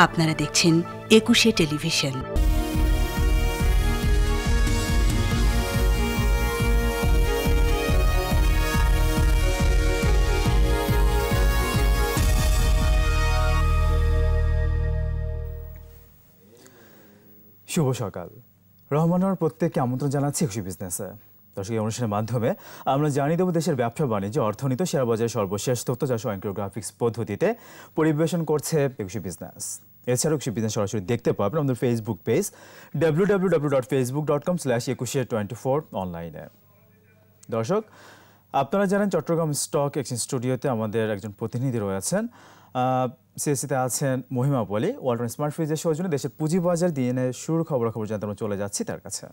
আপনারা দেখছেন একুশে টেলিভিশন। শুভ সকাল। রহমানের প্রত্যেককে আমন্ত্রণ জানাচ্ছি একুশে বিজনেসে। দর্শক, এই অনুষ্ঠানের মাধ্যমে আমরা জানিয়ে দেব দেশের ব্যবসা বাণিজ্য, অর্থনীতি, শেয়ার বাজারের সর্বশেষ তথ্য যা স্বয়ংক্রিয় পদ্ধতিতে পরিবেশন করছে একুশে বিজনেস। এছাড়াও একুশে বিজনেস সরাসরি দেখতে পাবেন আমাদের ফেসবুক পেজ www.facebook.com/2124 অনলাইনে। দর্শক, আপনারা জানেন চট্টগ্রাম স্টক এক্সচেঞ্জ স্টুডিওতে আমাদের একজন প্রতিনিধি রয়েছেন। সিএসসিতে আছেন মহিমা বলি। ওয়ালটন স্মার্ট ফ্রিজের সৌজন্যে দেশের পুঁজিবাজার দিনের শুরু খবর জানতে আমরা চলে যাচ্ছি তার কাছে।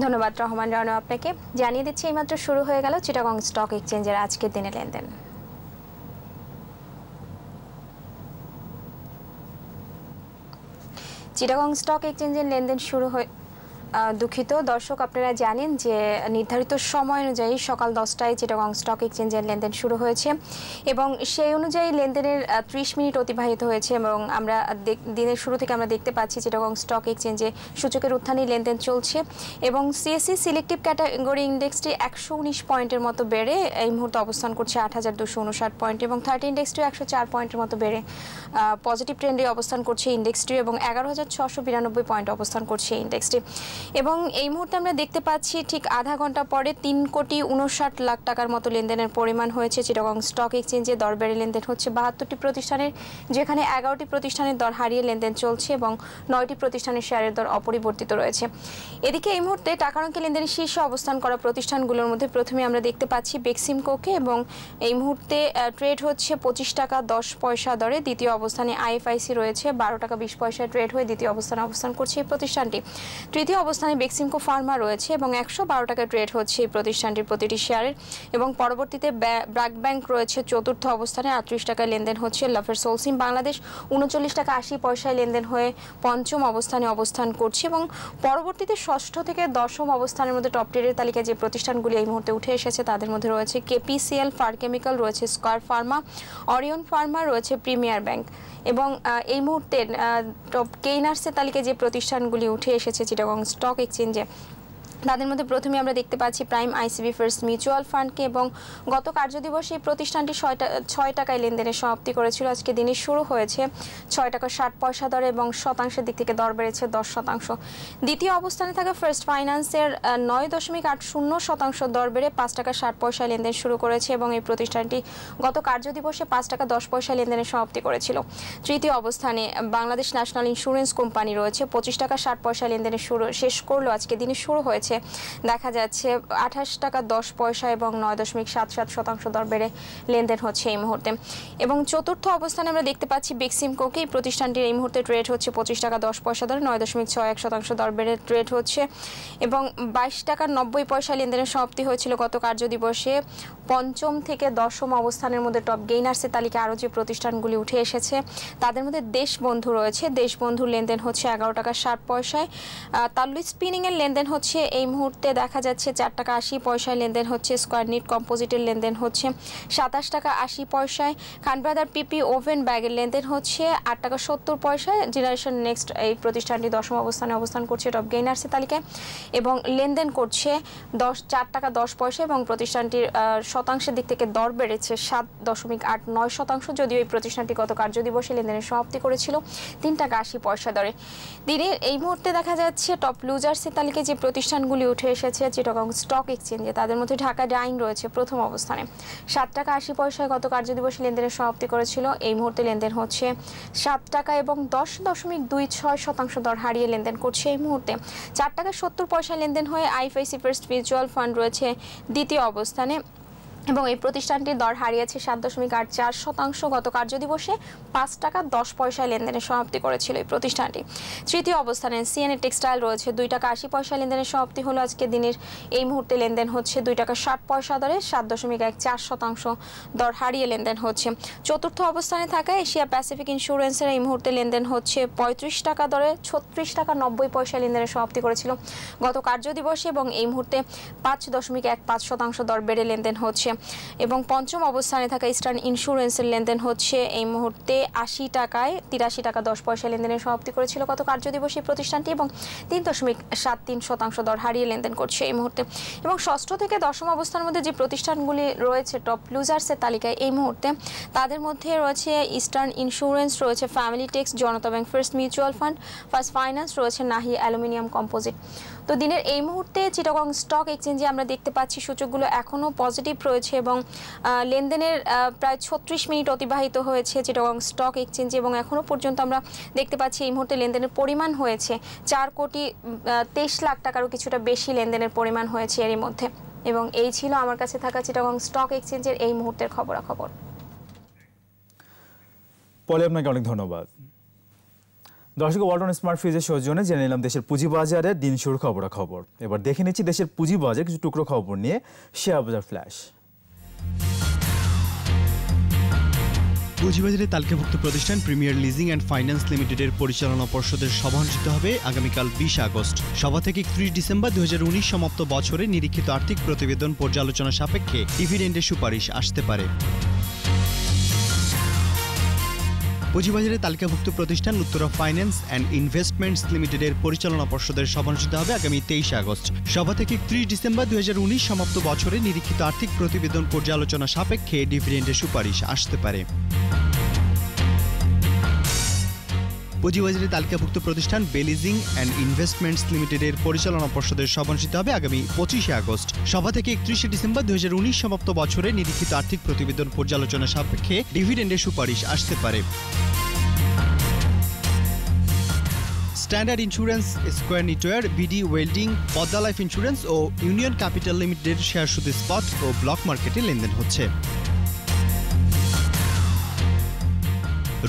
ধন্যবাদ রহমান রানা আপনাকে। জানিয়ে দিচ্ছি এইমাত্র শুরু হয়ে গেল চিটাগং স্টক এক্সচেঞ্জের আজকের দিনে লেনদেন। চিটাগং স্টক এক্সচেঞ্জের লেনদেন শুরু হয়ে দুঃখিত দর্শক, আপনারা জানেন যে নির্ধারিত সময় অনুযায়ী সকাল 10টায় চিটাগং স্টক এক্সচেঞ্জের লেনদেন শুরু হয়েছে এবং সেই অনুযায়ী লেনদেনের 30 মিনিট অতিবাহিত হয়েছে এবং আমরা দিনের শুরু থেকে আমরা দেখতে পাচ্ছি চিটাগং স্টক এক্সচেঞ্জে সূচকের উত্থানে লেনদেন চলছে এবং সিএসসি সিলেক্টিভ ক্যাটাগরি ইন্ডেক্সটি 119 পয়েন্টের মতো বেড়ে এই মুহূর্তে অবস্থান করছে 8259 পয়েন্ট এবং 30 ইন্ডেক্সটিও 104 পয়েন্টের মতো বেড়ে পজিটিভ ট্রেন্ডে অবস্থান করছে ইন্ডেক্সটি এবং 11692 পয়েন্ট অবস্থান করছে ইন্ডেক্সটি। এবং এই মুহূর্তে আমরা দেখতে পাচ্ছি ঠিক আধা ঘন্টা পরে 3,59,00,000 টাকার মতো লেনদেনের পরিমাণ হয়েছে চিটাগং স্টক এক্সচেঞ্জে। দর বেড়ে লেনদেন হচ্ছে 72টি প্রতিষ্ঠানের, যেখানে 11টি প্রতিষ্ঠানের দর হারিয়ে লেনদেন চলছে এবং 9টি প্রতিষ্ঠানের শেয়ারের দর অপরিবর্তিত রয়েছে। এদিকে এই মুহূর্তে টাকার অঙ্কে লেনদেনের শীর্ষে অবস্থান করা প্রতিষ্ঠানগুলোর মধ্যে প্রথমে আমরা দেখতে পাচ্ছি বেক্সিমকোকে এবং এই মুহূর্তে ট্রেড হচ্ছে 25 টাকা 10 পয়সা দরে। দ্বিতীয় অবস্থানে আইএফআইসি রয়েছে 12 টাকা 20 পয়সায় ট্রেড হয়ে দ্বিতীয় অবস্থানে অবস্থান করছে এই প্রতিষ্ঠানটি। তৃতীয় অবস্থানে বেক্সিমকো ফার্মা রয়েছে এবং 112 টাকায় ট্রেড হচ্ছে এই প্রতিষ্ঠানটির প্রতিটি শেয়ারের এবং পরবর্তীতে ব্র্যাক ব্যাংক রয়েছে চতুর্থ অবস্থানে 38 টাকায় লেনদেন হচ্ছে। লাফার সোলসিম বাংলাদেশ 39 টাকা 80 পয়সায় লেনদেন হয়ে পঞ্চম অবস্থানে অবস্থান করছে এবং পরবর্তীতে ষষ্ঠ থেকে দশম অবস্থানের মধ্যে টপ টিয়ারের তালিকায় যে প্রতিষ্ঠানগুলি এই মুহূর্তে উঠে এসেছে তাদের মধ্যে রয়েছে কেপিসিএল, ফার কেমিক্যাল, রয়েছে স্কয়ার ফার্মা, অরিয়ন ফার্মা, রয়েছে প্রিমিয়ার ব্যাংক এবং এই মুহূর্তে টপ গেইনার্সের তালিকায় যে প্রতিষ্ঠানগুলি উঠে এসেছে চিটাগং স্টক এক্সচেঞ্জে তাদের মধ্যে প্রথমে আমরা দেখতে পাচ্ছি প্রাইম আইসিবি ফার্স্ট মিউচুয়াল ফান্ডকে এবং গত কার্যদিবসে এই প্রতিষ্ঠানটি 6 টাকায় লেনদেনের সমাপ্তি করেছিল। আজকে দিনে শুরু হয়েছে 6 টাকা 60 পয়সা দরে এবং শতাংশের দিক থেকে দর বেড়েছে 10%। দ্বিতীয় অবস্থানে থাকা ফার্স্ট ফাইন্যান্সের 9.80% দর বেড়ে 5 টাকা 60 পয়সায় লেনদেন শুরু করেছে এবং এই প্রতিষ্ঠানটি গত কার্যদিবসে 5 টাকা 10 পয়সায় লেনদেনের সমাপ্তি করেছিল। তৃতীয় অবস্থানে বাংলাদেশ ন্যাশনাল ইন্স্যুরেন্স কোম্পানি রয়েছে 25 টাকা 60 পয়সায় লেনদেনের শেষ করলো। আজকে দিনে শুরু হয়েছে দেখা যাচ্ছে 28 টাকা 10 পয়সা এবং 9.77% দর বেড়ে লেনদেন হচ্ছে এই মুহূর্তে এবং চতুর্থ অবস্থানে আমরা দেখতে পাচ্ছি বেক্সিমকোকে। এই প্রতিষ্ঠানটির এই মুহূর্তে ট্রেড হচ্ছে 25 টাকা 10 পয়সা দরে 9.61% দর বেড়ে ট্রেড হচ্ছে এবং 22 টাকা 90 পয়সা লেনদেনের সমাপ্তি হয়েছিল গত কার্যদিবসে। পঞ্চম থেকে দশম অবস্থানের মধ্যে টপ গেইনার্সের তালিকায় আরও যে প্রতিষ্ঠানগুলি উঠে এসেছে তাদের মধ্যে দেশবন্ধু রয়েছে। দেশবন্ধুর লেনদেন হচ্ছে 11 টাকা 60 পয়সায়। তালুই স্পিনিংয়ের লেনদেন হচ্ছে এই মুহূর্তে দেখা যাচ্ছে 4 টাকা 80 পয়সায় লেনদেন হচ্ছে। স্কয়ার নিট কম্পোজিটের লেনদেন হচ্ছে 27 টাকা 80 পয়সায়। খান ব্রাদার পিপি ওভেন ব্যাগের লেনদেন হচ্ছে 8 টাকা 70 পয়সায়। জেনারেশন নেক্সট এই প্রতিষ্ঠানটি দশম অবস্থানে অবস্থান করছে টপ গেইনার্সের তালিকায় এবং লেনদেন করছে 4 টাকা 10 পয়সা এবং প্রতিষ্ঠানটির শতাংশের দিক থেকে দর বেড়েছে 7.89%। যদিও এই প্রতিষ্ঠানটি গত কার্যদিবসে লেনদেনের সমাপ্তি করেছিল 3 টাকা 80 পয়সা দরে। দিনের এই মুহূর্তে দেখা যাচ্ছে টপ লুজার্সের তালিকায় যে প্রতিষ্ঠানগুলি উঠে এসেছে চিটাগং স্টক এক্সচেঞ্জে তাদের মধ্যে ঢাকা ডাইং রয়েছে প্রথম অবস্থানে 7 টাকা 80 পয়সায় গত কার্যদিবসে লেনদেনের সমাপ্তি করেছিল। এই মুহূর্তে লেনদেন হচ্ছে 7 টাকা এবং 10.26% দর হারিয়ে লেনদেন করছে এই মুহূর্তে। 4 টাকা 70 পয়সায় লেনদেন হয়ে আইএফআইসি ফার্স্ট মিউচুয়াল ফান্ড রয়েছে দ্বিতীয় অবস্থানে এবং এই প্রতিষ্ঠানটির দর হারিয়েছে 7.84%। গত কার্যদিবসে 5 টাকা 10 পয়সায় লেনদেনের সমাপ্তি করেছিল এই প্রতিষ্ঠানটি। তৃতীয় অবস্থানে সিএনএ টেক্সটাইল রয়েছে, 2 টাকা 80 পয়সা লেনদেনের সমাপ্তি হলো আজকে দিনের। এই মুহূর্তে লেনদেন হচ্ছে 2 টাকা 60 পয়সা দরে, 7.14% দর হারিয়ে লেনদেন হচ্ছে। চতুর্থ অবস্থানে থাকা এশিয়া প্যাসিফিক ইন্স্যুরেন্সের এই মুহূর্তে লেনদেন হচ্ছে 35 টাকা দরে, 36 টাকা 90 পয়সা লেনদেনের সমাপ্তি করেছিল গত কার্যদিবসে, এবং এই মুহূর্তে 5.15% দর বেড়ে লেনদেন হচ্ছে। এবং পঞ্চম অবস্থানে থাকা ইস্টার্ন ইন্স্যুরেন্সের লেনদেন হচ্ছে এই মুহূর্তে 80 টাকায় 83 টাকা 10 পয়সা লেনদেনের সমাপ্তি করেছিল গত কার্যদিবসে প্রতিষ্ঠানটি, এবং 3.73% দর হারিয়ে লেনদেন করছে এই মুহূর্তে। এবং ষষ্ঠ থেকে দশম অবস্থানের মধ্যে যে প্রতিষ্ঠানগুলি রয়েছে টপ লুজার্সের তালিকায় এই মুহূর্তে, তাদের মধ্যে রয়েছে ইস্টার্ন ইন্স্যুরেন্স, রয়েছে Family Tex, Janata bank, First Mutual Fund, First Finance, রয়েছে নাহি অ্যালুমিনিয়াম কম্পোজিট। তো দিনের এই মুহূর্তে চিটাগং স্টক এক্সচেঞ্জে আমরা দেখতে পাচ্ছি সূচকগুলো এখনও পজিটিভ রয়েছে, এবং লেনদেনের প্রায় 36 মিনিট অতিবাহিত হয়েছে চিটাগং স্টক এক্সচেঞ্জে, এবং এখনও পর্যন্ত আমরা দেখতে পাচ্ছি এই মুহূর্তে লেনদেনের পরিমাণ হয়েছে 4.23 লাখ টাকারও কিছুটা বেশি লেনদেনের পরিমাণ হয়েছে এরই মধ্যে। এবং এই ছিল আমার কাছে থাকা চিটাগং স্টক এক্সচেঞ্জের এই মুহূর্তের খবরাখবর। পলে, আপনাকে অনেক ধন্যবাদ। দর্শক, ওয়ালটন স্মার্ট ফ্রিজের সৌজন্যে জেনে নিলাম দেশের পুঁজিবাজারের দিন শুরুর খবরাখবর। এবার দেখে নিচ্ছি দেশের পুঁজিবাজার কিছু টুকরো খবর নিয়ে শেয়ার বাজার ফ্ল্যাশ। পুঁজিবাজারে তালিকাভুক্ত প্রতিষ্ঠান প্রিমিয়ার লিজিং অ্যান্ড ফাইন্যান্স লিমিটেডের পরিচালনা পর্ষদের সভা অনুষ্ঠিত হবে আগামীকাল 20 আগস্ট। সভা থেকে 31 ডিসেম্বর 2019 সমাপ্ত বছরে নিরীক্ষিত আর্থিক প্রতিবেদন পর্যালোচনা সাপেক্ষে ডিভিডেন্ডের সুপারিশ আসতে পারে। পুঁজিবাজারে তালিকাভুক্ত প্রতিষ্ঠান উত্তরা ফাইন্যান্স অ্যান্ড ইনভেস্টমেন্টস লিমিটেডের পরিচালনা পর্ষদের সভা অনুষ্ঠিত হবে আগামী 23 আগস্ট। সভা থেকে 31 ডিসেম্বর 2019 সমাপ্ত বছরে নিরীক্ষিত আর্থিক প্রতিবেদন পর্যালোচনা সাপেক্ষে ডিভিডেন্ডের সুপারিশ আসতে পারে। পুঁজিবাজারে তালিকাভুক্ত প্রতিষ্ঠান বেলিজিং অ্যান্ড ইনভেস্টমেন্টস লিমিটেডের পরিচালনা পর্ষদের সভা অনুষ্ঠিত হবে আগামী 25 আগস্ট। সভা থেকে 31 ডিসেম্বর 2019 সমাপ্ত বছরে নিরীক্ষিত আর্থিক প্রতিবেদন পর্যালোচনা সাপেক্ষে ডিভিডেন্ডের সুপারিশ আসতে পারে। Standard Insurance, Square Knitwear, BD Welding, Padma Life Insurance ও ইউনিয়ন ক্যাপিটাল লিমিটেডের শেয়ার শুধু স্পট ও ব্লক মার্কেটে লেনদেন হচ্ছে।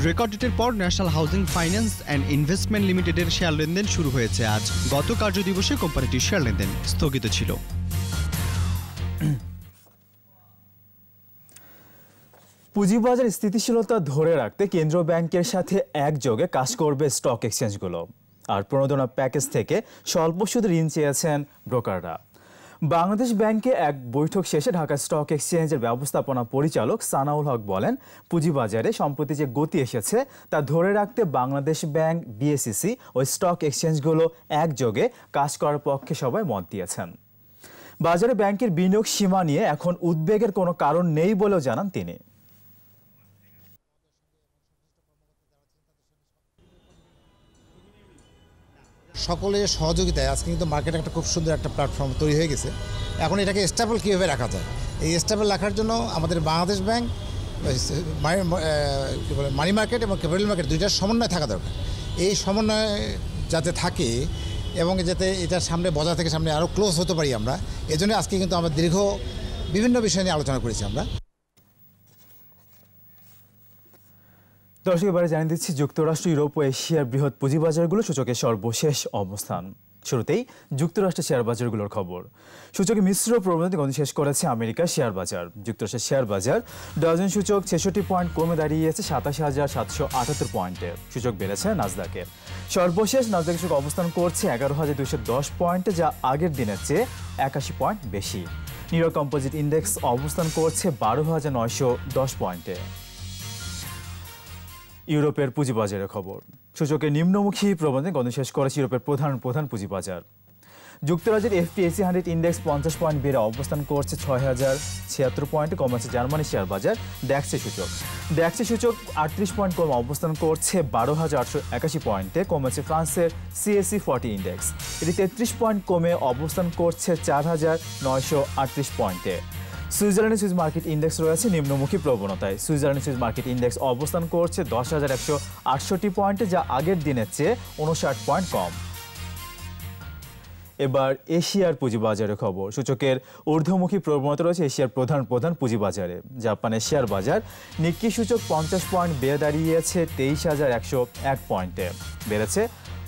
রেকর্ড ডেটের পর National Housing Finance and Investment লিমিটেডের শেয়ার লেনদেন শুরু হয়েছে আজ। গত কার্যদিবসে কোম্পানিটির শেয়ার লেনদেন স্থগিত ছিল। পুঁজিবাজার স্থিতিশীলতা ধরে রাখতে কেন্দ্রীয় ব্যাংকের সাথে একযোগে কাজ করবে স্টক এক্সচেঞ্জগুলো। আর প্রণোদনা প্যাকেজ থেকে স্বল্প সুদে ঋণ চেয়েছেন ব্রোকাররা। বাংলাদেশ ব্যাংকে এক বৈঠক শেষে ঢাকা স্টক এক্সচেঞ্জের ব্যবস্থাপনা পরিচালক সানাউল হক বলেন, পুঁজিবাজারে সম্প্রতি যে গতি এসেছে তা ধরে রাখতে বাংলাদেশ ব্যাংক, বিএসইসি ও স্টক এক্সচেঞ্জগুলো একযোগে কাজ করার পক্ষে সবাই মত দিয়েছেন। বাজারে ব্যাংকের বিনিয়োগ সীমা নিয়ে এখন উদ্বেগের কোনো কারণ নেই বলেও জানান তিনি। সকলের সহযোগিতায় আজকে কিন্তু মার্কেটে একটা খুব সুন্দর একটা প্ল্যাটফর্ম তৈরি হয়ে গেছে। এখন এটাকে স্টেবল কীভাবে রাখা যায়, এই স্টেবল রাখার জন্য আমাদের বাংলাদেশ ব্যাংক, মানি মার্কেট এবং ক্যাপিটাল মার্কেট দুইটার সমন্বয় থাকা দরকার। এই সমন্বয় যাতে থাকে এবং যাতে এটার সামনে বাজার থেকে সামনে আরও ক্লোজ হতে পারি আমরা, এজন্য আজকে কিন্তু আমরা দীর্ঘ বিভিন্ন বিষয় নিয়ে আলোচনা করেছি আমরা। দর্শক, এবারে জানিয়ে দিচ্ছি যুক্তরাষ্ট্র, ইউরোপ ও এশিয়ার বৃহৎ পুঁজিবাজারগুলো সূচকের সর্বশেষ অবস্থান। শুরুতেই যুক্তরাষ্ট্রের শেয়ার বাজারগুলোর খবর। সূচকে মিশ্র প্রবণতা গতি শেষ করেছে আমেরিকার শেয়ার বাজার। যুক্তরাষ্ট্রের শেয়ার বাজার ডজন সূচক 66 পয়েন্ট কমে দাঁড়িয়েছে 87,778 পয়েন্টে। সূচক বেড়েছে নাসদাকে। সর্বশেষ নাসদাক সূচক অবস্থান করছে 11,210 পয়েন্টে, যা আগের দিনের চেয়ে 81 পয়েন্ট বেশি। নিউ ইয়র্ক কম্পোজিট ইন্ডেক্স অবস্থান করছে 12,910 পয়েন্টে। ইউরোপের পুঁজিবাজারের খবর। সূচকে নিম্নমুখী প্রবণতা গতি শেষ করেছে ইউরোপের প্রধান পুঁজিবাজার। যুক্তরাজ্যের FTSE 100 ইন্ডেক্স 50 পয়েন্ট বেড়ে অবস্থান করছে 6,076 পয়েন্টে। কমেছে জার্মানির শেয়ার বাজার ড্যাক্সের সূচক। ড্যাক্সের সূচক 38 পয়েন্ট কমে অবস্থান করছে 12,881 পয়েন্টে। কমেছে ফ্রান্সের CAC 40 ইন্ডেক্স, এটি 33 পয়েন্ট কমে অবস্থান করছে 4,938 পয়েন্টে। সুইজারল্যান্ডের সুইস মার্কেট ইন্ডেক্স রয়েছে নিম্নমুখী প্রবণতায়। সুইজারল্যান্ডের সুইস মার্কেট ইন্ডেক্স অবস্থান করছে 10,168 পয়েন্টে, যা আগের দিনের চেয়ে 59 পয়েন্ট কম। এবার এশিয়ার পুঁজিবাজারের খবর। সূচকের ঊর্ধ্বমুখী প্রবণতা রয়েছে এশিয়ার প্রধান পুঁজিবাজারে। জাপানের শেয়ার বাজার নিক্কি সূচক 50 পয়েন্ট বেড়ে দাঁড়িয়েছে 23,101 পয়েন্টে। বেড়েছে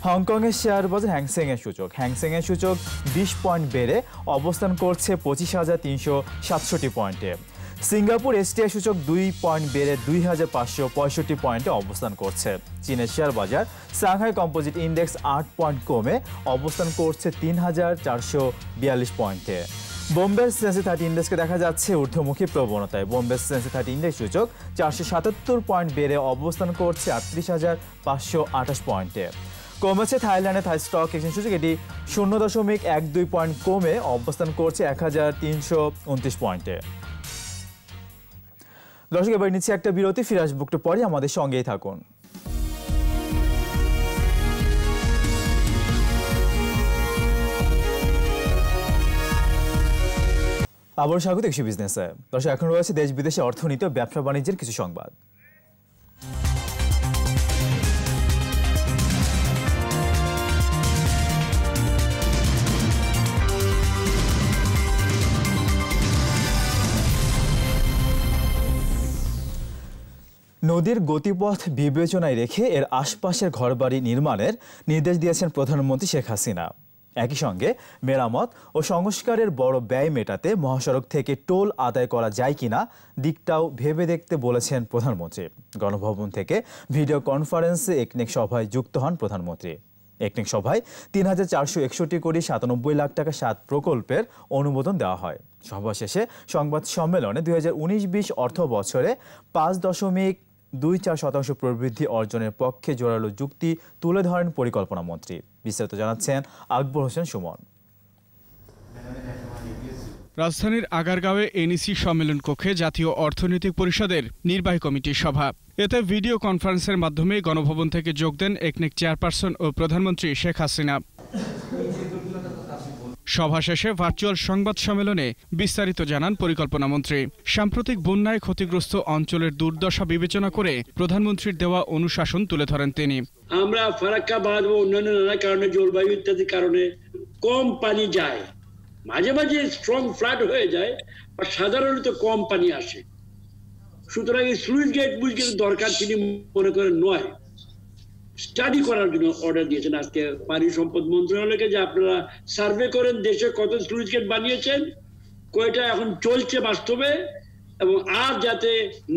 হংকংয়ের শেয়ার বাজার হ্যাংসেংয়ের সূচক 20 পয়েন্ট বেড়ে অবস্থান করছে 25,367 পয়েন্টে। সিঙ্গাপুর এসটিআই সূচক 2 পয়েন্ট বেড়ে 2,565 পয়েন্টে অবস্থান করছে। চীনের শেয়ার বাজার সাংহাই কম্পোজিট ইন্ডেক্স 8 পয়েন্ট কমে অবস্থান করছে 3,442 পয়েন্টে। বোম্বে সেন্সেক্স 30 ইন্ডেক্সকে দেখা যাচ্ছে ঊর্ধ্বমুখী প্রবণতায়। বোম্বে সেন্সেক্স 30 ইন্ডেক্স সূচক 477 পয়েন্ট বেড়ে অবস্থান করছে 38,528 পয়েন্টে। কমেছে থাইল্যান্ডের থাই স্টক এক্সচেঞ্জ সূচক, এটি 0.12 পয়েন্ট কমে অবস্থান করছে 1,329 পয়েন্টে। দর্শক, এবার নিচ্ছে একটা বিরতি, ফিরে আসবো একটু পরে, আমাদের সঙ্গেই থাকুন। আবার স্বাগত একুশে বিজনেসে। দর্শক, এখন রয়েছে দেশ বিদেশে অর্থনীতি ও ব্যবসা বাণিজ্যের কিছু সংবাদ। নদীর গতিপথ বিবেচনায় রেখে এর আশপাশের ঘরবাড়ি নির্মাণের নির্দেশ দিয়েছেন প্রধানমন্ত্রী শেখ হাসিনা। একই সঙ্গে মেরামত ও সংস্কারের বড় ব্যয় মেটাতে মহাসড়ক থেকে টোল আদায় করা যায় কিনা দিকটাও ভেবে দেখতে বলেছেন প্রধানমন্ত্রী। গণভবন থেকে ভিডিও কনফারেন্সে একনেক সভায় যুক্ত হন প্রধানমন্ত্রী। একনেক সভায় 3,461 কোটি 97 লাখ টাকা 7 প্রকল্পের অনুমোদন দেওয়া হয়। সভা শেষে সংবাদ সম্মেলনে 2019-20 অর্থ বছরে 5.24% প্রবৃদ্ধি অর্জনের পক্ষে জোরালো যুক্তি তুলে ধরেন পরিকল্পনা মন্ত্রী। বিস্তারিত জানাচ্ছেন আকবর হোসেন সুমন। রাজধানীর আগারগাঁওয়ে এনইসি সম্মেলন কক্ষে জাতীয় অর্থনৈতিক পরিষদের নির্বাহী কমিটির সভা। এতে ভিডিও কনফারেন্সের মাধ্যমে গণভবন থেকে যোগ দেন একনেক চেয়ারপারসন ও প্রধানমন্ত্রী শেখ হাসিনা। সভা শেষে ভার্চুয়াল সংবাদ সম্মেলনে বিস্তারিত জানান পরিকল্পনা মন্ত্রী। সাম্প্রতিক বন্যায় ক্ষতিগ্রস্ত অঞ্চলের দুর্দশা বিবেচনা করে প্রধানমন্ত্রীর দেওয়া অনুশাসন তুলে ধরেন তিনি। আমরা ফারাক্কা বাঁধ ও অন্যান্য নানা কারণে, জলবায়ু ইত্যাদি কারণে কম পানি যায়, মাঝে মাঝে স্ট্রং ফ্লাড হয়ে যায়, আর সাধারণত কম পানি আসে। সুতরাং এই স্লুইস গেট বুঝতে দরকার তিনি মনে করেন নয়, স্টাডি করার জন্য অর্ডার দিয়েছেন আজকে পানি সম্পদ মন্ত্রণালয়কে, যে আপনারা সার্ভে করেন দেশে কত স্লুইস গেট বানিয়েছেন, কয়টা এখন চলছে বাস্তবে, এবং আর যাতে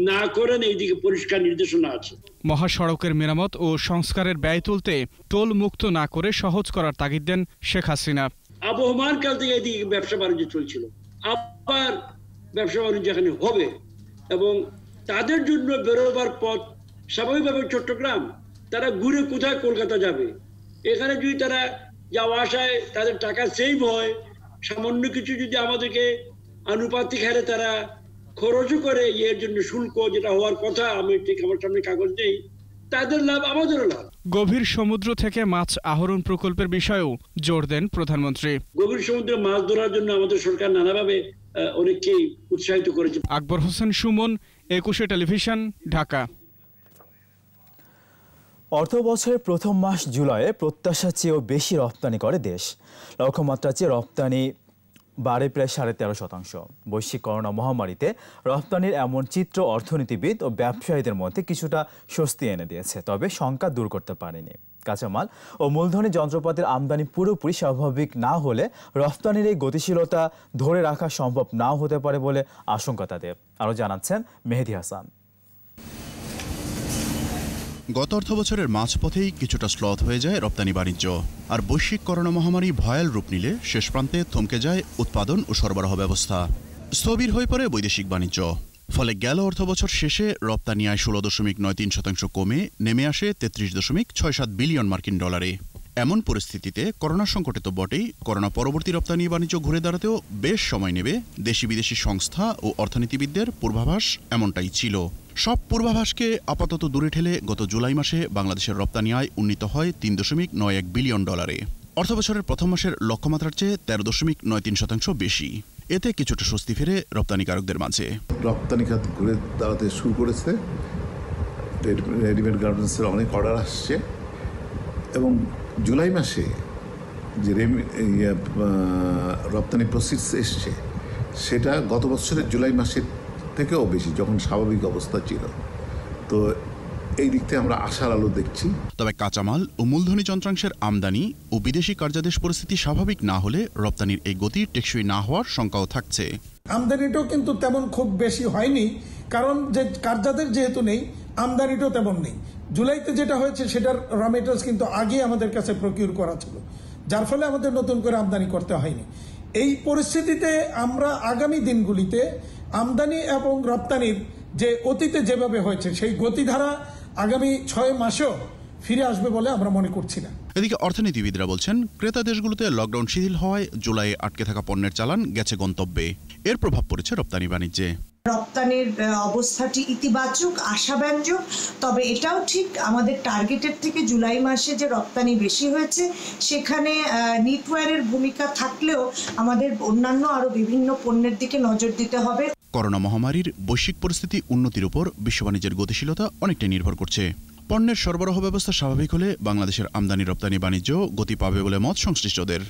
না করেন এই দিকে পরিষ্কার নির্দেশনা আছে। মহাসড়কের মেরামত ও সংস্কারের ব্যয় তুলতে টোল মুক্ত না করে সহজ করার তাগিদ দেন শেখ হাসিনা। আবহমান কাল থেকে এদিকে ব্যবসা বাণিজ্য চলছিল, আবার ব্যবসা বাণিজ্য এখানে হবে, এবং তাদের জন্য বেরোবার পথ স্বাভাবিকভাবে চট্টগ্রাম, তারা ঘুরে কোথায় কলকাতা যাবে, এখানে যদি তারা যাওয়া আসায় তাদের টাকা সেভ হয়, সামান্য কিছু যদি আমাদেরকে আনুপাতিক হারে তারা খরচও করে, এর জন্য শুল্ক যেটা হওয়ার কথা, আমি ঠিক আমার সামনে কাগজ নেই, তাদের লাভ আমাদেরও লাভ। গভীর সমুদ্র থেকে মাছ আহরণ প্রকল্পের বিষয়েও জোর দেন প্রধানমন্ত্রী। গভীর সমুদ্রে মাছ ধরার জন্য আমাদের সরকার নানাভাবে অনেককেই উৎসাহিত করেছে। আকবর হোসেন সুমন, একুশে টেলিভিশন, ঢাকা। অর্থ বছরের প্রথম মাস জুলাইয়ে প্রত্যাশার চেয়েও বেশি রপ্তানি করে দেশ। লক্ষ্যমাত্রার চেয়ে রপ্তানি বাড়ে প্রায় 13.5%। বৈশ্বিক করোনা মহামারীতে রপ্তানির এমন চিত্র অর্থনীতিবিদ ও ব্যবসায়ীদের মধ্যে কিছুটা স্বস্তি এনে দিয়েছে, তবে শঙ্কা দূর করতে পারেনি। কাঁচামাল ও মূলধনী যন্ত্রপাতির আমদানি পুরোপুরি স্বাভাবিক না হলে রপ্তানির এই গতিশীলতা ধরে রাখা সম্ভব নাও হতে পারে বলে আশঙ্কা তাদের। আরও জানাচ্ছেন মেহেদি হাসান। গত অর্থবছরের মাঝপথেই কিছুটা স্লথ হয়ে যায় রপ্তানি বাণিজ্য, আর বৈশ্বিক করোনা মহামারী ভয়াল রূপ নিলে শেষ প্রান্তে থমকে যায় উৎপাদন ও সরবরাহ ব্যবস্থা। স্থবির হয়ে পড়ে বৈদেশিক বাণিজ্য। ফলে গেল অর্থবছর শেষে রপ্তানি আয় 16.93% কমে নেমে আসে 33.67 বিলিয়ন মার্কিন ডলারে। এমন পরিস্থিতিতে করোনা সংকটে তো বটেই, করোনা পরবর্তী রপ্তানি বাণিজ্য ঘুরে দাঁড়াতেও বেশ সময় নেবে। দেশি বিদেশি সংস্থা ও অর্থনীতিবিদদের পূর্বাভাস এমনটাই ছিল। সব পূর্বাভাসকে আপাতত দূরে ঠেলে গত জুলাই মাসে বাংলাদেশের রপ্তানি আয় উন্নীত হয় 3.91 বিলিয়ন ডলারে। অর্থবছরের প্রথম মাসের লক্ষ্যমাত্রার চেয়ে 13.93% বেশি। এতে কিছুটা স্বস্তি ফেরে রপ্তানিকারকদের মাঝে। রপ্তানি খাত ঘুরে দাঁড়াতে শুরু করেছে, রেডিমেড গার্মেন্টসের অনেক অর্ডার আসছে, এবং জুলাই মাসে যে রপ্তানি প্রসিডস এসছে সেটা গত বছরের জুলাই মাসের থেকেও বেশি, যখন স্বাভাবিক অবস্থা ছিল। তো এই দিক থেকে আমরা আশার আলো দেখছি। তবে কাঁচামাল ও মূলধনী যন্ত্রাংশের আমদানি ও বিদেশি কার্যাদেশ পরিস্থিতি স্বাভাবিক না হলে রপ্তানির এই গতি টেকসই না হওয়ার শঙ্কাও থাকছে। আমদানিটাও কিন্তু তেমন খুব বেশি হয়নি, কারণ যে কার্যাদেশ যেহেতু নেই, আমদানিটাও তেমন নেই। জুলাইতে যেটা হয়েছে সেটার র মেটেরিয়ালস কিন্তু আগে আমাদের কাছে প্রকিউর করা ছিল, যার ফলে আমাদের নতুন করে আমদানি করতে হয়নি। এই পরিস্থিতিতে আমরা আগামী দিনগুলিতে আমদানি এবং রপ্তানির যে অতীতে যেভাবে হয়েছে সেই গতিধারা আগামী 6 মাসেও ফিরে আসবে বলে আমরা মনে করছি না। এদিকে অর্থনীতিবিদরা বলছেন, ক্রেতা দেশগুলোতে লকডাউন শিথিল হওয়ায় জুলাইয়ে আটকে থাকা পণ্যের চালান গেছে গন্তব্যে। এর প্রভাব পড়েছে রপ্তানি বাণিজ্যে। রপ্তানির অবস্থাটি ইতিবাচক, আশাব্যঞ্জক। তবে এটাও ঠিক, আমাদের টার্গেটের থেকে জুলাই মাসে যে রপ্তানি বেশি হয়েছে সেখানে নিটওয়্যারের ভূমিকা থাকলেও আমাদের অন্যান্য আরো বিভিন্ন পণ্যের দিকে নজর দিতে হবে। করোনা মহামারীর বৈশ্বিক পরিস্থিতি উন্নতির উপর বিশ্ব বাণিজ্যের গতিশীলতা অনেকটাই নির্ভর করছে। পণ্যের সরবরাহ ব্যবস্থা স্বাভাবিক হলে বাংলাদেশের আমদানি রপ্তানি বাণিজ্য গতি পাবে বলে মত সংশ্লিষ্টদের।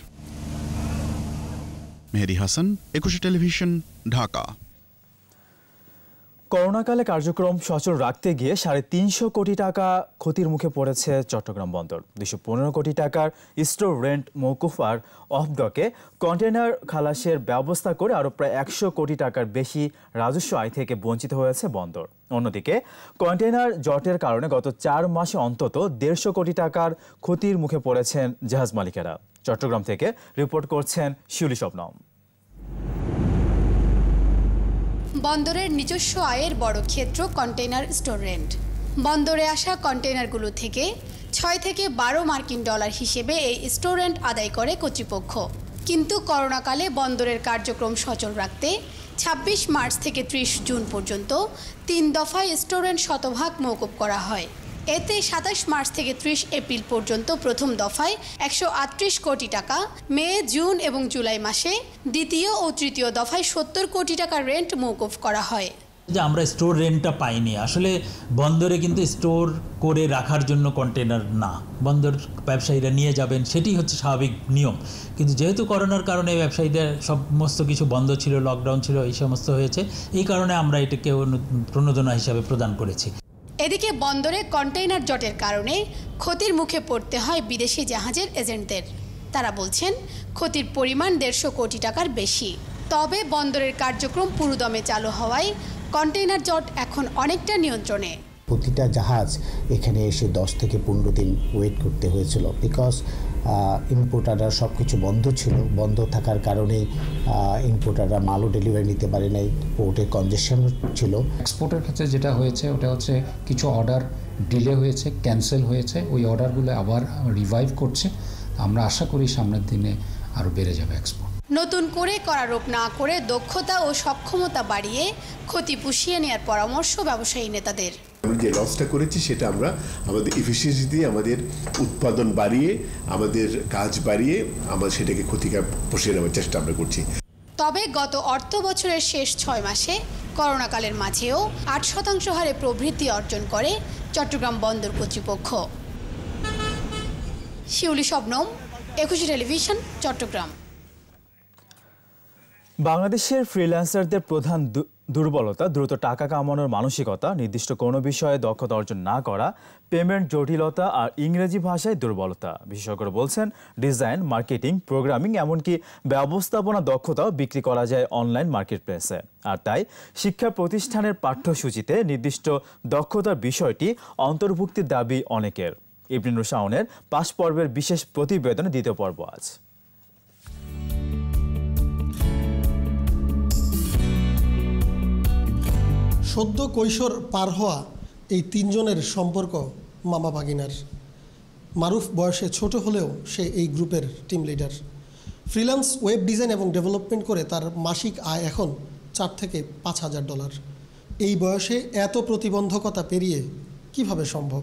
মেহেদী হাসান, একুশে টেলিভিশন, ঢাকা। করোনাকালে কার্যক্রম সচল রাখতে গিয়ে 350 কোটি টাকা ক্ষতির মুখে পড়েছে চট্টগ্রাম বন্দর। 215 কোটি টাকার স্টোর রেন্ট মওকুফ আর অফ ডকে কন্টেনার খালাসের ব্যবস্থা করে আরও প্রায় 100 কোটি টাকার বেশি রাজস্ব আয় থেকে বঞ্চিত হয়েছে বন্দর। অন্যদিকে কন্টেনার জটের কারণে গত 4 মাসে অন্তত 150 কোটি টাকার ক্ষতির মুখে পড়েছেন জাহাজ মালিকেরা। চট্টগ্রাম থেকে রিপোর্ট করছেন শিউলি শবনম। বন্দরের নিজস্ব আয়ের বড় ক্ষেত্র কন্টেইনার স্টোর রেন্ট। বন্দরে আসা কন্টেইনারগুলো থেকে 6 থেকে 12 মার্কিন ডলার হিসেবে এই স্টোর রেন্ট আদায় করে কর্তৃপক্ষ। কিন্তু করোনাকালে বন্দরের কার্যক্রম সচল রাখতে 26 মার্চ থেকে 30 জুন পর্যন্ত 3 দফায় স্টোর রেন্ট শতভাগ মওকুফ করা হয়। এতে 27 মার্চ থেকে 30 এপ্রিল পর্যন্ত প্রথম দফায় 138 কোটি টাকা, মে, জুন এবং জুলাই মাসে দ্বিতীয় ও তৃতীয় দফায় 70 কোটি টাকা রেন্ট মওকুফ করা হয়। যে আমরা স্টোর রেন্টটা পাইনি, আসলে বন্দরে কিন্তু স্টোর করে রাখার জন্য কন্টেনার না, বন্দর ব্যবসায়ীরা নিয়ে যাবেন, সেটি হচ্ছে স্বাভাবিক নিয়ম। কিন্তু যেহেতু করোনার কারণে ব্যবসায়ীদের সমস্ত কিছু বন্ধ ছিল, লকডাউন ছিল, এই সমস্ত হয়েছে, এই কারণে আমরা এটাকে প্রণোদনা হিসাবে প্রদান করেছি। এদিকে বন্দরে কন্টেইনার জটের কারণে ক্ষতির মুখে পড়তে হয় বিদেশি জাহাজের এজেন্টদের। তারা বলছেন ক্ষতির পরিমাণ 150 কোটি টাকার বেশি। তবে বন্দরের কার্যক্রম পুরোদমে চালু হওয়ায় কন্টেইনার জট এখন অনেকটা নিয়ন্ত্রণে। প্রতিটা জাহাজ এখানে এসে 10 থেকে 15 দিন ওয়েট করতে হয়েছিল, বিকজ ইম্পোর্টাররা সব কিছু বন্ধ ছিল। বন্ধ থাকার কারণে ইম্পোর্টাররা মালও ডেলিভারি নিতে পারে নাই, পোর্টে কনজেশন ছিল। এক্সপোর্টের ক্ষেত্রে যেটা হয়েছে ওটা হচ্ছে কিছু অর্ডার ডিলে হয়েছে, ক্যান্সেল হয়েছে, ওই অর্ডারগুলো আবার রিভাইভ করছে। আমরা আশা করি সামনের দিনে আরও বেড়ে যাবে এক্সপোর্ট। নতুন করে করারোপ না করে দক্ষতা ও সক্ষমতা বাড়িয়ে ক্ষতি পুষিয়ে নেওয়ার পরামর্শ ব্যবসায়ী নেতাদের। আমরা যে লসটা করেছি সেটা আমরা আমাদের এফিসিয়েন্সি দিয়ে, আমাদের উৎপাদন বাড়িয়ে, আমাদের কাজ বাড়িয়ে আমরা সেটাকে ক্ষতিকে পুষিয়ে নেওয়ার চেষ্টা আমরা করছি। তবে গত অর্থ বছরের শেষ 6 মাসে করোনাকালের মাঝেও 8% হারে প্রবৃদ্ধি অর্জন করে চট্টগ্রাম বন্দর কর্তৃপক্ষ। শিউলি শবনম, একুশে টেলিভিশন, চট্টগ্রাম। বাংলাদেশের ফ্রিল্যান্সারদের প্রধান দুর্বলতা দ্রুত টাকা কামানোর মানসিকতা, নির্দিষ্ট কোনো বিষয়ে দক্ষতা অর্জন না করা, পেমেন্ট জটিলতা আর ইংরেজি ভাষায় দুর্বলতা। বিশেষজ্ঞরা বলছেন ডিজাইন, মার্কেটিং, প্রোগ্রামিং এমনকি ব্যবস্থাপনা দক্ষতাও বিক্রি করা যায় অনলাইন মার্কেটপ্লেসে। আর তাই শিক্ষা প্রতিষ্ঠানের পাঠ্যসূচিতে নির্দিষ্ট দক্ষতার বিষয়টি অন্তর্ভুক্তির দাবি অনেকের। ইবনুর শাওনের 5 পর্বের বিশেষ প্রতিবেদনে দ্বিতীয় পর্ব আজ। সদ্য কৈশোর পার হওয়া এই 3 জনের সম্পর্ক মামা ভাগিনার। মারুফ বয়সে ছোট হলেও সে এই গ্রুপের team leader. Freelance web design এবং ডেভেলপমেন্ট করে তার মাসিক আয় এখন $4,000 থেকে $5,000। এই বয়সে এত প্রতিবন্ধকতা পেরিয়ে কিভাবে সম্ভব?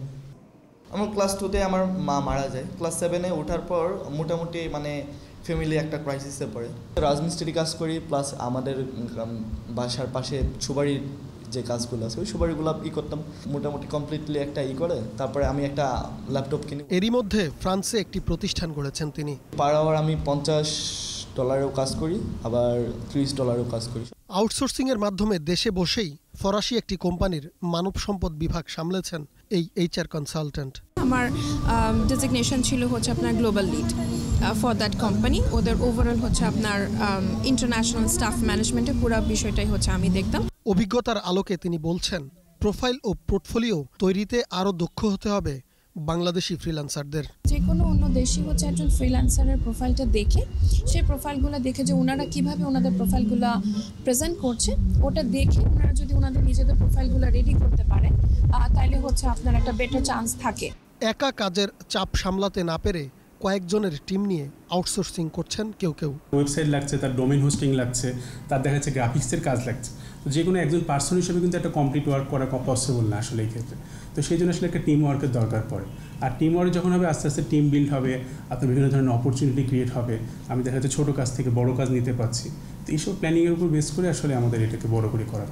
আমার ক্লাস 2তে আমার মা মারা যায়। ক্লাস 7-এ ওঠার পর মোটামুটি ফ্যামিলি একটা ক্রাইসিসে পড়ে। রাজমিস্ত্রি কাজ করি, প্লাস আমাদের বাসার পাশে সুবাড়ির যে কাজগুলো আছে ওই সুপারিগুলো করতাম মোটামুটি কমপ্লিটলি একটা করে তারপরে আমি একটা ল্যাপটপ কিনি। এরই মধ্যে ফ্রান্সে একটি প্রতিষ্ঠান গড়েছেন তিনি। পার আওয়ার আমি $50 কাজ করি, আবার $30 কাজ করি। আউটসোর্সিংয়ের মাধ্যমে দেশে বসেই ফরাসি একটি কোম্পানির মানব সম্পদ বিভাগ সামলেছেন এই HR কনসালট্যান্ট। আমার ডেজিগনেশন ছিল হচ্ছে আপনার global lead for that company. ওদের ওভারঅল হচ্ছে আপনার ইন্টারন্যাশনাল স্টাফ ম্যানেজমেন্টের পুরো বিষয়টাই হচ্ছে আমি দেখতাম। অভিজ্ঞতার আলোকে তিনি বলছেন, প্রোফাইল ও পোর্টফোলিও তৈরিতে আরও দক্ষ হতে হবে বাংলাদেশি ফ্রিল্যান্সারদের। যে কোনো অন্য দেশই হচ্ছে একজন ফ্রিল্যান্সারের প্রোফাইলটা দেখে, সেই প্রোফাইলগুলো দেখে যে ওনারা কিভাবে ওনাদের প্রোফাইলগুলো প্রেজেন্ট করছে, ওটা দেখে ওনারা যদি ওনাদের নিজেদের প্রোফাইলগুলো রেডি করতে পারে তাহলে হচ্ছে আপনার একটা বেটার চান্স থাকে। একা কাজের চাপ সামলাতে না পেরে কয়েকজনের টিম নিয়ে আউটসোর্সিং করছেন কেউ কেউ। ওয়েবসাইট লাগছে, তার ডোমেন হোস্টিং লাগছে, তার দেখা যাচ্ছে গ্রাফিক্সের কাজ লাগছে। তো যে কোনো একজন পার্সন হিসেবে কিন্তু একটা কমপ্লিট ওয়ার্ক করা পসিবল না আসলে এই ক্ষেত্রে। তো সেই জন্য আসলে একটা টিম ওয়ার্কের দরকার পড়ে। আর টিম ওয়ার্ক যখন হবে আস্তে আস্তে টিম বিল্ড হবে, আপনার বিভিন্ন ধরনের অপরচুনিটি ক্রিয়েট হবে। আমি দেখা যাচ্ছে ছোটো কাজ থেকে বড় কাজ নিতে পারছি। তো এইসব প্ল্যানিংয়ের উপর বেস করে আসলে আমাদের এটাকে বড় করে করা।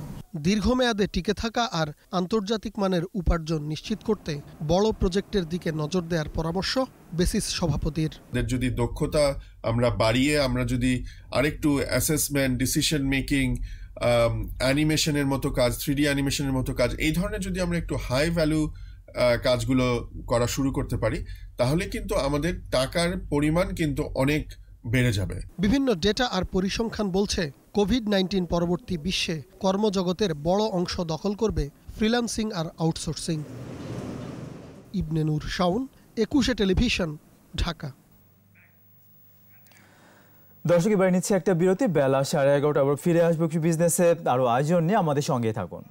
দীর্ঘমেয়াদে টিকে থাকা আর আন্তর্জাতিক মানের উপার্জন নিশ্চিত করতে বড় প্রজেক্টের দিকে নজর দেওয়ার পরামর্শ বেসিস সভাপতির। যদি দক্ষতা আমরা বাড়িয়ে আমরা যদি আরেকটু অ্যাসেসমেন্ট, ডিসিশন মেকিং, অ্যানিমেশনের মতো কাজ, 3D অ্যানিমেশনের মতো কাজ, এই ধরনের যদি আমরা একটু হাই ভ্যালু কাজগুলো করা শুরু করতে পারি তাহলে কিন্তু আমাদের টাকার পরিমাণ কিন্তু অনেক বেড়ে যাবে। বিভিন্ন ডেটা আর পরিসংখ্যান বলছে কোভিড-19 পরবর্তী বিশ্বে কর্মজগতের বড় অংশ দখল করবে ফ্রিল্যান্সিং আর আউটসোর্সিং। ইবনে নূর শাওন, 21 টেলিভিশন, ঢাকা। দর্শক, এবার নিচ্ছে একটা বিরতি। বেলা 11:30 আবার ফিরে আসবো বিজনেসে আরো আয়োজন নিয়ে। আমাদের সঙ্গে থাকুন।